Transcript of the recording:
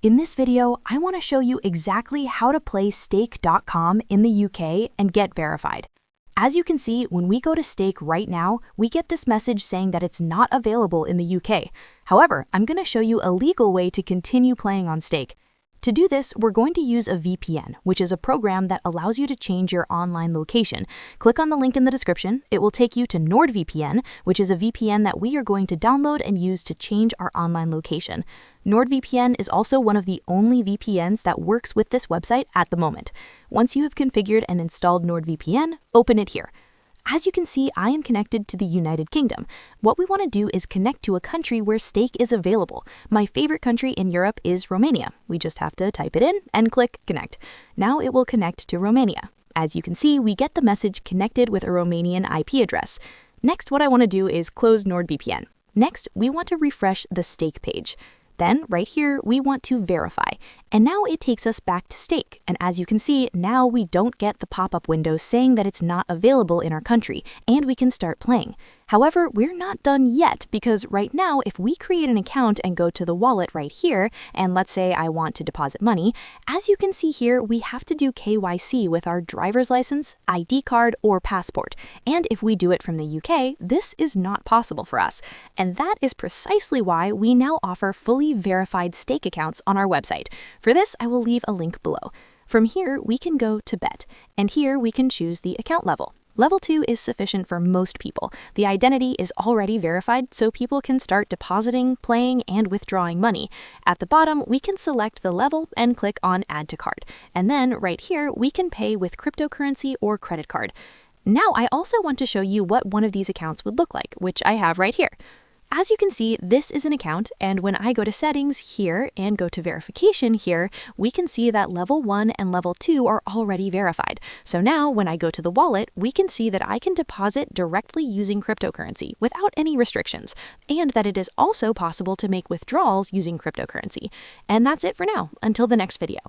In this video, I want to show you exactly how to play Stake.com in the UK and get verified. As you can see, when we go to Stake right now, we get this message saying that it's not available in the UK. However, I'm going to show you a legal way to continue playing on Stake. To do this, we're going to use a VPN, which is a program that allows you to change your online location. Click on the link in the description. It will take you to NordVPN, which is a VPN that we are going to download and use to change our online location. NordVPN is also one of the only VPNs that works with this website at the moment. Once you have configured and installed NordVPN, open it here. As you can see, I am connected to the United Kingdom. What we want to do is connect to a country where Stake is available. My favorite country in Europe is Romania. We just have to type it in and click Connect. Now it will connect to Romania. As you can see, we get the message connected with a Romanian IP address. Next, what I want to do is close NordVPN. Next, we want to refresh the Stake page. Then, right here, we want to verify. And now it takes us back to Stake. And as you can see, now we don't get the pop-up window saying that it's not available in our country, and we can start playing. However, we're not done yet because right now, if we create an account and go to the wallet right here, and let's say I want to deposit money, as you can see here, we have to do KYC with our driver's license, ID card, or passport. And if we do it from the UK, this is not possible for us. And that is precisely why we now offer fully verified Stake accounts on our website. For this, I will leave a link below. From here, we can go to Bet, and here we can choose the account level. Level 2 is sufficient for most people. The identity is already verified, so people can start depositing, playing, and withdrawing money. At the bottom, we can select the level and click on Add to Card. And then, right here, we can pay with cryptocurrency or credit card. Now, I also want to show you what one of these accounts would look like, which I have right here. As you can see, this is an account, and when I go to Settings here and go to Verification here, we can see that Level 1 and Level 2 are already verified. So now, when I go to the wallet, we can see that I can deposit directly using cryptocurrency without any restrictions, and that it is also possible to make withdrawals using cryptocurrency. And that's it for now. Until the next video.